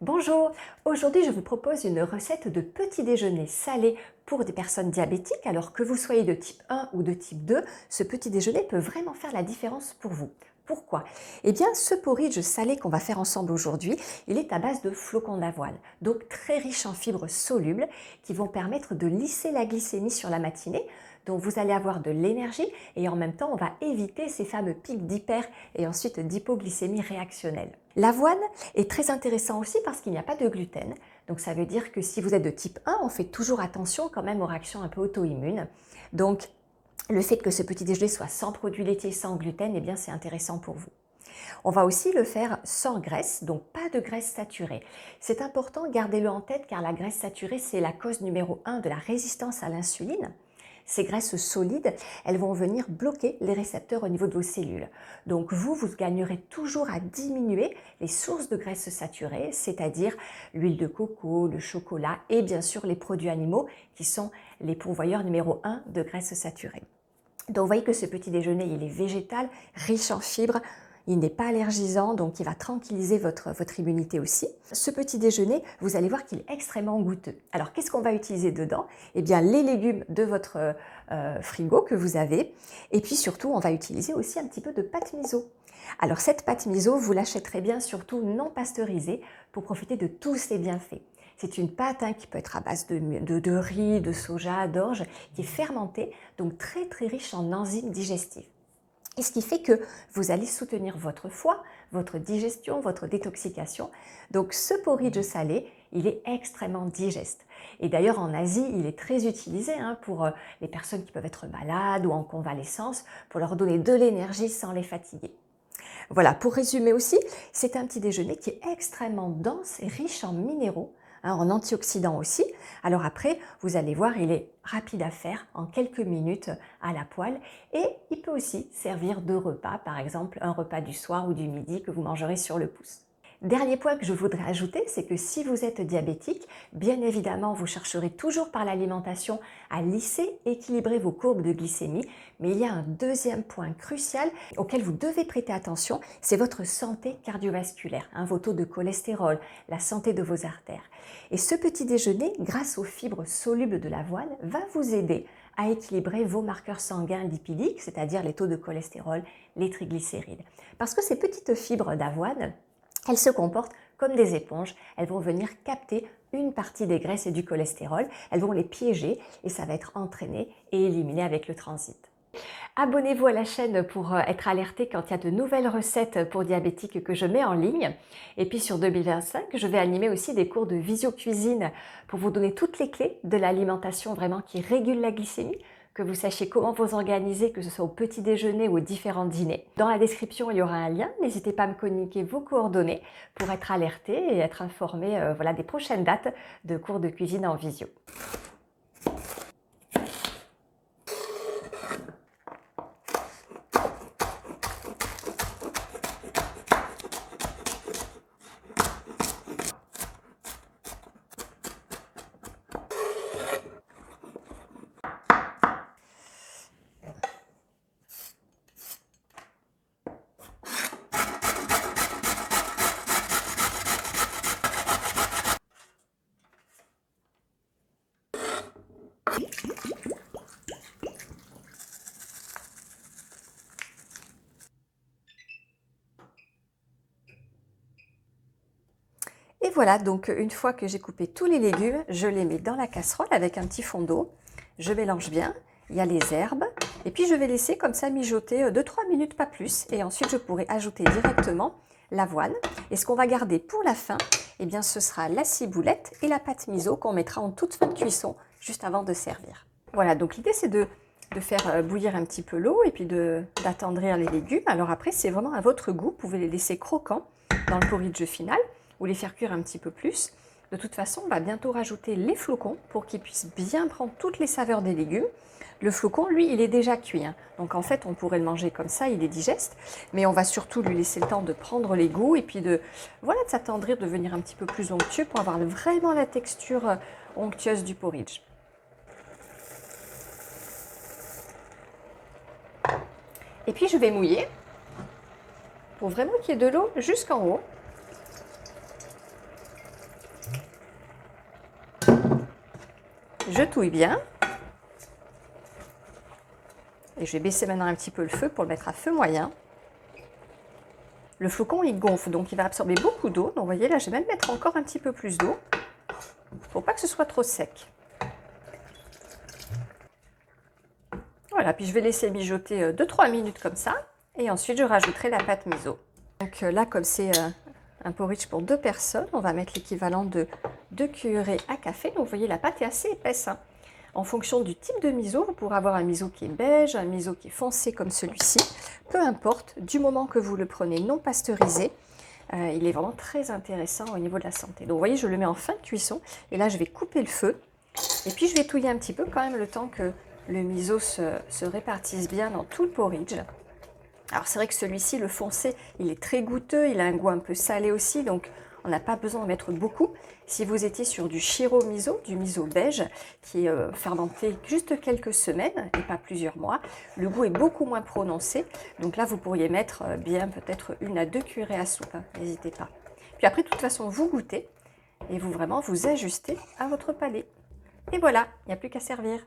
Bonjour, aujourd'hui je vous propose une recette de petit déjeuner salé pour des personnes diabétiques. Alors que vous soyez de type 1 ou de type 2, ce petit déjeuner peut vraiment faire la différence pour vous. Pourquoi? Eh bien, ce porridge salé qu'on va faire ensemble aujourd'hui, il est à base de flocons d'avoine, donc très riche en fibres solubles qui vont permettre de lisser la glycémie sur la matinée. Donc vous allez avoir de l'énergie et en même temps on va éviter ces fameux pics d'hyper et ensuite d'hypoglycémie réactionnelle. L'avoine est très intéressant aussi parce qu'il n'y a pas de gluten. Donc ça veut dire que si vous êtes de type 1, on fait toujours attention quand même aux réactions un peu auto-immunes. Donc le fait que ce petit déjeuner soit sans produits laitiers, sans gluten, eh bien c'est intéressant pour vous. On va aussi le faire sans graisse, donc pas de graisse saturée. C'est important, gardez-le en tête car la graisse saturée, c'est la cause numéro 1 de la résistance à l'insuline. Ces graisses solides, elles vont venir bloquer les récepteurs au niveau de vos cellules. Donc vous gagnerez toujours à diminuer les sources de graisses saturées, c'est-à-dire l'huile de coco, le chocolat et bien sûr les produits animaux qui sont les pourvoyeurs numéro 1 de graisses saturées. Donc vous voyez que ce petit déjeuner, il est végétal, riche en fibres, il n'est pas allergisant, donc il va tranquilliser votre immunité aussi. Ce petit déjeuner, vous allez voir qu'il est extrêmement goûteux. Alors qu'est-ce qu'on va utiliser dedans? Eh bien les légumes de votre frigo que vous avez. Et puis surtout, on va utiliser aussi un petit peu de pâte miso. Alors cette pâte miso, vous l'achèterez bien surtout non pasteurisée pour profiter de tous ses bienfaits. C'est une pâte qui peut être à base de riz, de soja, d'orge, qui est fermentée, donc très très riche en enzymes digestives. Et ce qui fait que vous allez soutenir votre foie, votre digestion, votre détoxication. Donc ce porridge salé, il est extrêmement digeste. Et d'ailleurs en Asie, il est très utilisé pour les personnes qui peuvent être malades ou en convalescence, pour leur donner de l'énergie sans les fatiguer. Voilà, pour résumer aussi, c'est un petit déjeuner qui est extrêmement dense et riche en minéraux, en antioxydants aussi. Alors après, vous allez voir, il est rapide à faire en quelques minutes à la poêle et il peut aussi servir de repas, par exemple un repas du soir ou du midi que vous mangerez sur le pouce. Dernier point que je voudrais ajouter, c'est que si vous êtes diabétique, bien évidemment, vous chercherez toujours par l'alimentation à lisser, équilibrer vos courbes de glycémie. Mais il y a un deuxième point crucial auquel vous devez prêter attention, c'est votre santé cardiovasculaire, vos taux de cholestérol, la santé de vos artères. Et ce petit déjeuner, grâce aux fibres solubles de l'avoine, va vous aider à équilibrer vos marqueurs sanguins lipidiques, c'est-à-dire les taux de cholestérol, les triglycérides. Parce que ces petites fibres d'avoine, elles se comportent comme des éponges, elles vont venir capter une partie des graisses et du cholestérol, elles vont les piéger et ça va être entraîné et éliminé avec le transit. Abonnez-vous à la chaîne pour être alerté quand il y a de nouvelles recettes pour diabétiques que je mets en ligne. Et puis sur 2025, je vais animer aussi des cours de visio-cuisine pour vous donner toutes les clés de l'alimentation vraiment qui régule la glycémie, que vous sachiez comment vous organiser, que ce soit au petit déjeuner ou aux différents dîners. Dans la description, il y aura un lien. N'hésitez pas à me communiquer vos coordonnées pour être alerté et être informé des prochaines dates de cours de cuisine en visio. Et voilà, donc une fois que j'ai coupé tous les légumes, je les mets dans la casserole avec un petit fond d'eau. Je mélange bien, il y a les herbes, et puis je vais laisser comme ça mijoter 2-3 minutes, pas plus. Et ensuite, je pourrai ajouter directement l'avoine. Et ce qu'on va garder pour la fin, eh bien, ce sera la ciboulette et la pâte miso qu'on mettra en toute fin de cuisson, juste avant de servir. Voilà, donc l'idée c'est de faire bouillir un petit peu l'eau et puis d'attendrir les légumes. Alors après, c'est vraiment à votre goût, vous pouvez les laisser croquants dans le porridge final ou les faire cuire un petit peu plus. De toute façon, on va bientôt rajouter les flocons pour qu'ils puissent bien prendre toutes les saveurs des légumes. Le flocon, lui, il est déjà cuit. Donc en fait, on pourrait le manger comme ça, il est digeste. Mais on va surtout lui laisser le temps de prendre les goûts et puis de s'attendrir, de devenir un petit peu plus onctueux pour avoir vraiment la texture onctueuse du porridge. Et puis je vais mouiller pour vraiment qu'il y ait de l'eau jusqu'en haut. Je touille bien. Et je vais baisser maintenant un petit peu le feu pour le mettre à feu moyen. Le flocon, il gonfle, donc il va absorber beaucoup d'eau. Donc vous voyez, là, je vais même mettre encore un petit peu plus d'eau pour pas que ce soit trop sec. Voilà, puis je vais laisser mijoter 2-3 minutes comme ça. Et ensuite, je rajouterai la pâte miso. Donc là, comme c'est un porridge pour 2 personnes, on va mettre l'équivalent de 2 cuillerées à café. Donc vous voyez, la pâte est assez épaisse, hein. En fonction du type de miso, vous pourrez avoir un miso qui est beige, un miso qui est foncé comme celui-ci. Peu importe, du moment que vous le prenez non pasteurisé, il est vraiment très intéressant au niveau de la santé. Donc vous voyez, je le mets en fin de cuisson. Et là, je vais couper le feu. Et puis, je vais touiller un petit peu quand même le temps que le miso se répartisse bien dans tout le porridge. Alors c'est vrai que celui-ci, le foncé, il est très goûteux, il a un goût un peu salé aussi, donc on n'a pas besoin de mettre beaucoup. Si vous étiez sur du shiro miso, du miso beige, qui est fermenté juste quelques semaines et pas plusieurs mois, le goût est beaucoup moins prononcé. Donc là, vous pourriez mettre bien peut-être 1 à 2 cuillerées à soupe, hein, n'hésitez pas. Puis après, de toute façon, vous goûtez et vous vraiment vous ajustez à votre palais. Et voilà, il n'y a plus qu'à servir.